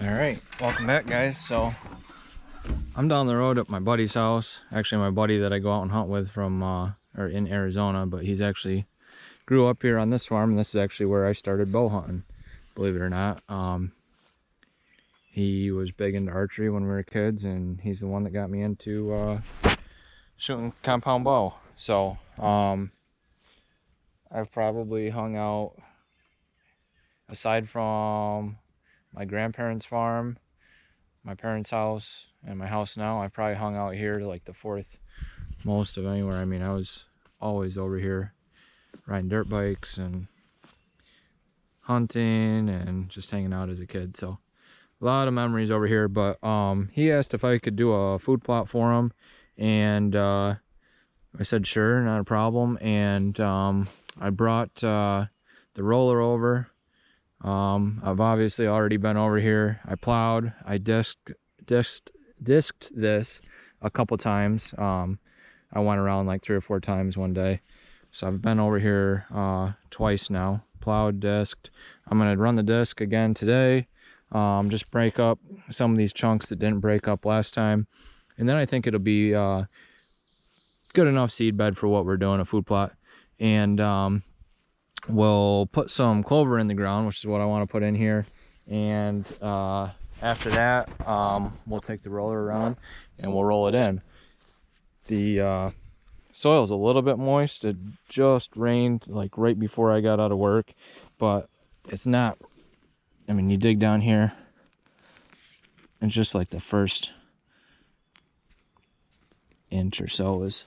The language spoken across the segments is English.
All right, welcome back, guys. So I'm down the road at my buddy's house. Actually, my buddy that I go out and hunt with from or in Arizona, but he's actually grew up here on this farm, and this is actually where I started bow hunting, believe it or not. He was big into archery when we were kids, and he's the one that got me into shooting compound bow. So I've probably hung out, aside from my grandparents' farm, my parents' house, and my house now, I probably hung out here like the fourth most of anywhere. I mean, I was always over here riding dirt bikes and hunting and just hanging out as a kid. So a lot of memories over here. But he asked if I could do a food plot for him, and I said sure, not a problem. And I brought the roller over. I've obviously already been over here. I plowed, I disked this a couple times. I went around like 3 or 4 times one day. So I've been over here twice now, plowed, disked. I'm gonna run the disc again today. Just break up some of these chunks that didn't break up last time. And then I think it'll be good enough seed bed for what we're doing, a food plot. And we'll put some clover in the ground, which is what I want to put in here. And after that, we'll take the roller around and we'll roll it in. The soil's a little bit moist. It just rained like right before I got out of work, but it's not, I mean, you dig down here, it's just like the first inch or so is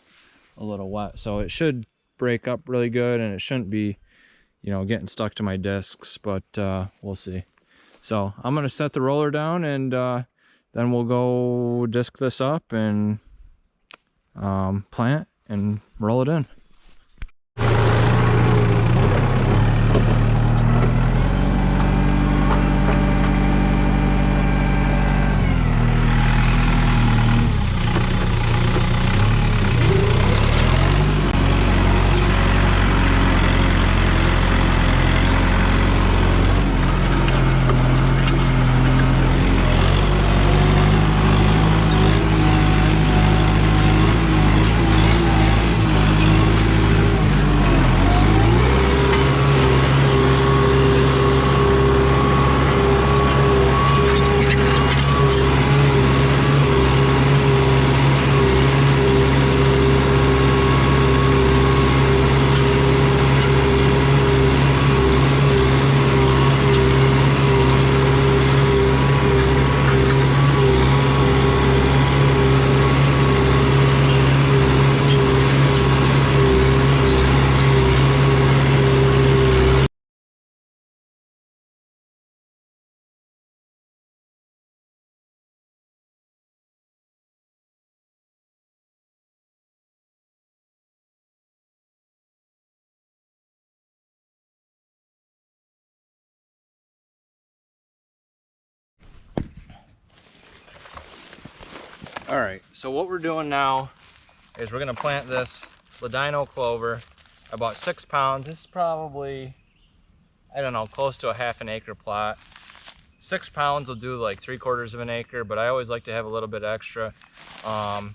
a little wet. So it should break up really good, and it shouldn't be, you know, getting stuck to my discs, but we'll see. So I'm gonna set the roller down, and then we'll go disc this up and plant and roll it in. All right, so what we're doing now is we're gonna plant this ladino clover. I bought 6 pounds. This is probably, I don't know, close to a half an acre plot. 6 pounds will do like 3/4 of an acre, but I always like to have a little bit extra. I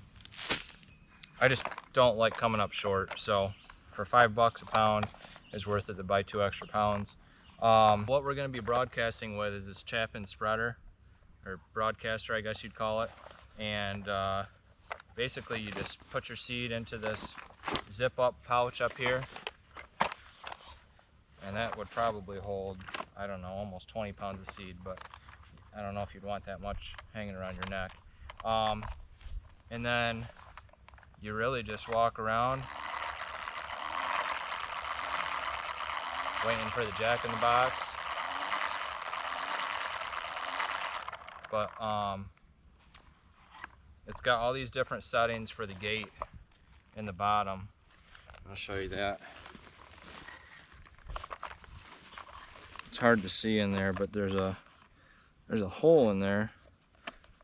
just don't like coming up short. So for $5 a pound, it's worth it to buy 2 extra pounds. What we're gonna be broadcasting with is this Chapin spreader, or broadcaster, I guess you'd call it. And basically you just put your seed into this zip up pouch up here, and that would probably hold, I don't know, almost 20 pounds of seed, but I don't know if you'd want that much hanging around your neck. And then you really just walk around waiting for the jack in the box. But it's got all these different settings for the gate in the bottom. I'll show you that. It's hard to see in there, but there's a hole in there,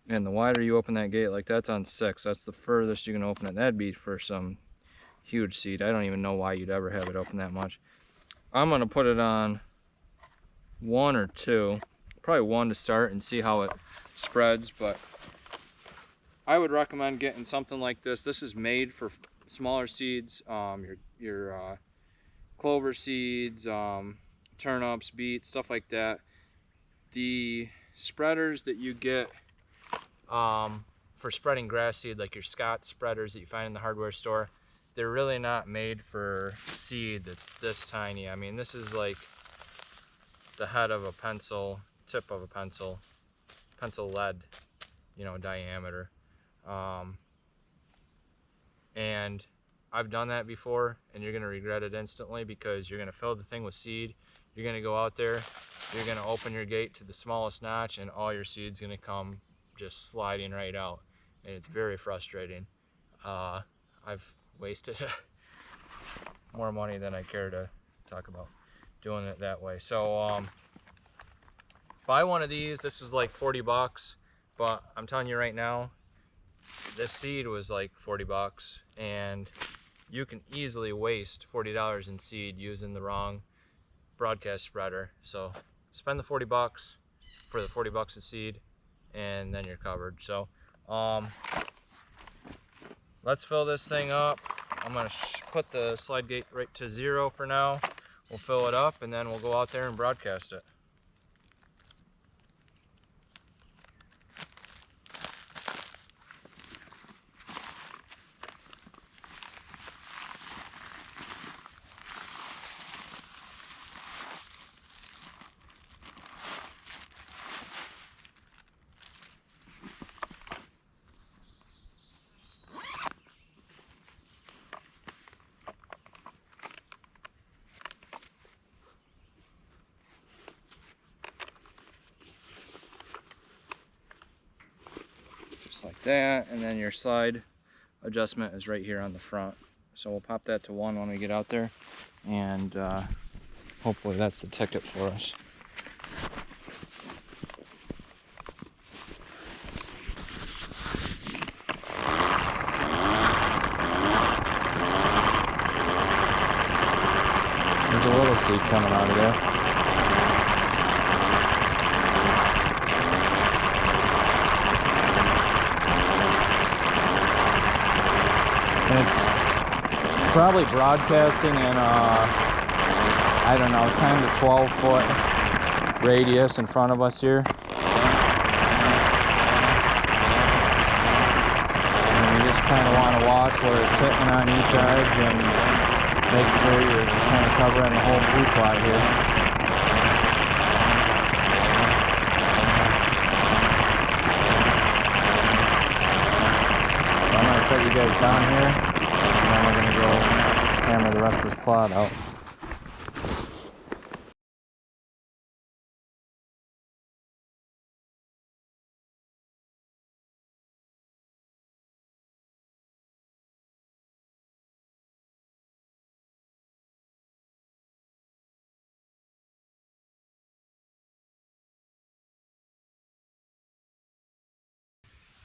and the wider you open that gate, like that's on 6, that's the furthest you can open it. That'd be for some huge seed. I don't even know why you'd ever have it open that much. I'm gonna put it on 1 or 2, probably one to start and see how it spreads. But I would recommend getting something like this. This is made for smaller seeds, your clover seeds, turnips, beets, stuff like that. The spreaders that you get for spreading grass seed, like your Scott spreaders that you find in the hardware store, they're really not made for seed that's this tiny. I mean, this is like the head of a pencil, tip of a pencil lead, you know, diameter. And I've done that before, and you're gonna regret it instantly, because you're gonna fill the thing with seed. You're gonna go out there, you're gonna open your gate to the smallest notch, and all your seed's gonna come just sliding right out, and it's very frustrating. I've wasted more money than I care to talk about doing it that way. So buy one of these. This was like 40 bucks, but I'm telling you right now, this seed was like 40 bucks, and you can easily waste $40 in seed using the wrong broadcast spreader. So spend the 40 bucks for the 40 bucks of seed, and then you're covered. So let's fill this thing up. I'm gonna put the slide gate right to 0 for now. We'll fill it up, and then we'll go out there and broadcast it. Like that, and then your slide adjustment is right here on the front. So we'll pop that to 1 when we get out there, and hopefully that's the ticket for us. There's a little seed coming out of there. And it's probably broadcasting in I don't know, 10 to 12 foot radius in front of us here. And you just kind of want to watch where it's hitting on each edge and make sure you're kind of covering the whole food plot here. Set you guys down here, and then we're going to go hammer the rest of this plot out.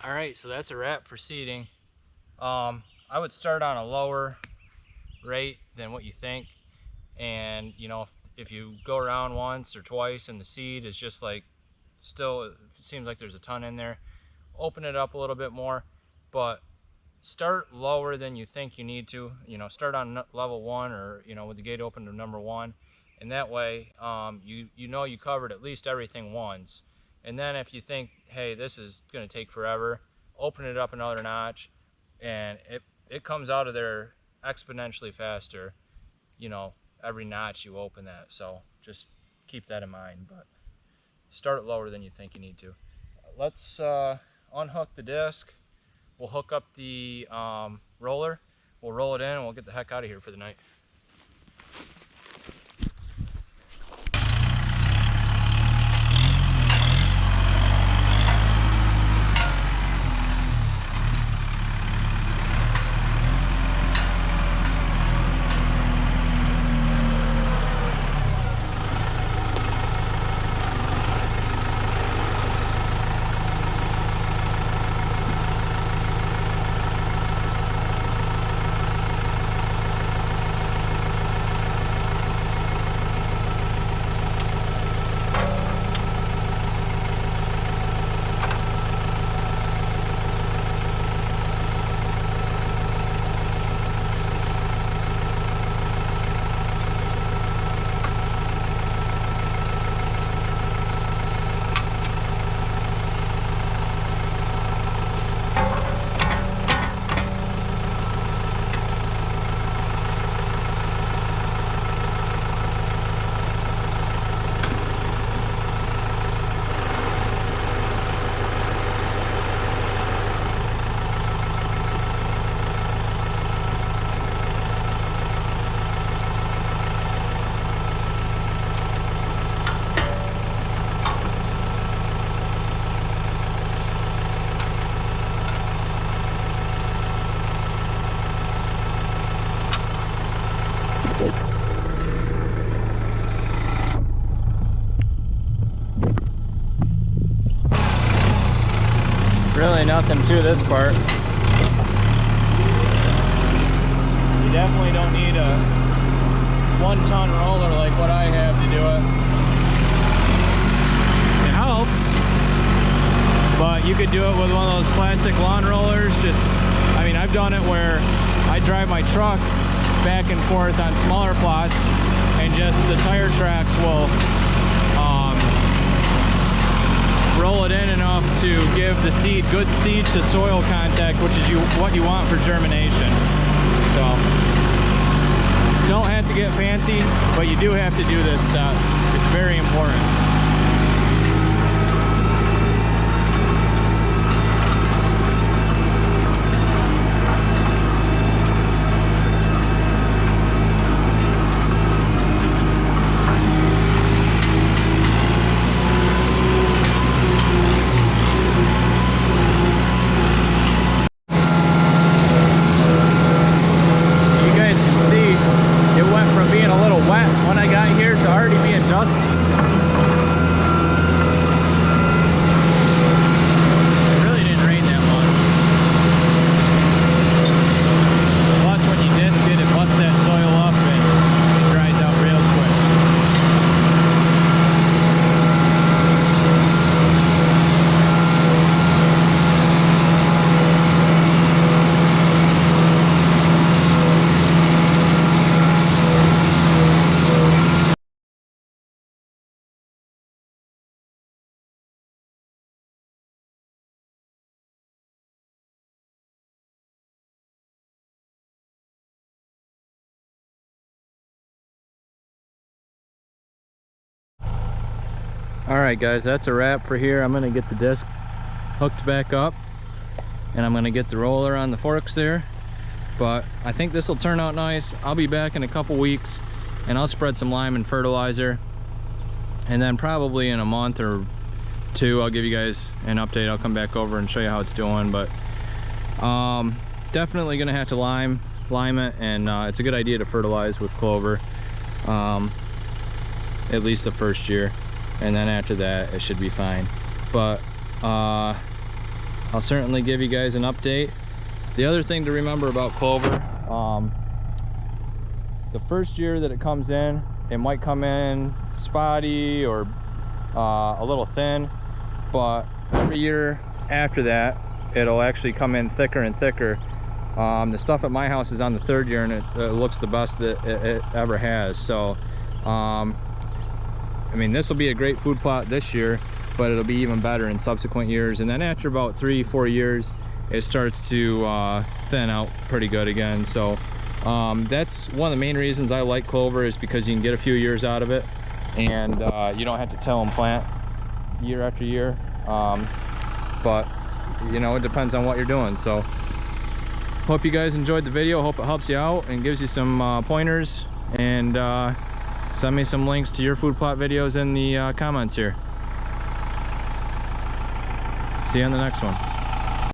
All right, so that's a wrap for seeding. I would start on a lower rate than what you think, and you know, if you go around once or twice and the seed is just like, still it seems like there's a ton in there, open it up a little bit more, but start lower than you think you need to. You know, start on level 1, or you know, with the gate open to number 1, and that way you know you covered at least everything once. And then if you think, hey, this is going to take forever, open it up another notch, and it comes out of there exponentially faster, you know, every notch you open that. So just keep that in mind, but start lower than you think you need to. Let's unhook the disc. We'll hook up the roller, we'll roll it in, and we'll get the heck out of here for the night. Really nothing to this part. You definitely don't need a 1-ton roller like what I have to do it. It helps, but you could do it with one of those plastic lawn rollers. Just, I mean, I've done it where I drive my truck back and forth on smaller plots, and just the tire tracks will roll it in enough to give the seed good seed to soil contact, which is what you want for germination. So don't have to get fancy, but you do have to do this stuff. It's very important. All right, guys, that's a wrap for here. I'm gonna get the disc hooked back up, and I'm gonna get the roller on the forks there. But I think this will turn out nice. I'll be back in a couple weeks, and I'll spread some lime and fertilizer, and then probably in a month or two I'll give you guys an update. I'll come back over and show you how it's doing. But definitely gonna have to lime it, and it's a good idea to fertilize with clover, at least the first year, and then after that it should be fine. But I'll certainly give you guys an update. The other thing to remember about clover, the first year that it comes in, it might come in spotty or a little thin, but every year after that it'll actually come in thicker and thicker. The stuff at my house is on the third year, and it looks the best that it ever has. So I mean, this will be a great food plot this year, but it'll be even better in subsequent years. And then after about 3-4 years, it starts to thin out pretty good again. So that's one of the main reasons I like clover, is because you can get a few years out of it, and you don't have to till and plant year after year. But you know, it depends on what you're doing. So hope you guys enjoyed the video. Hope it helps you out and gives you some pointers, and send me some links to your food plot videos in the comments here. See you on the next one.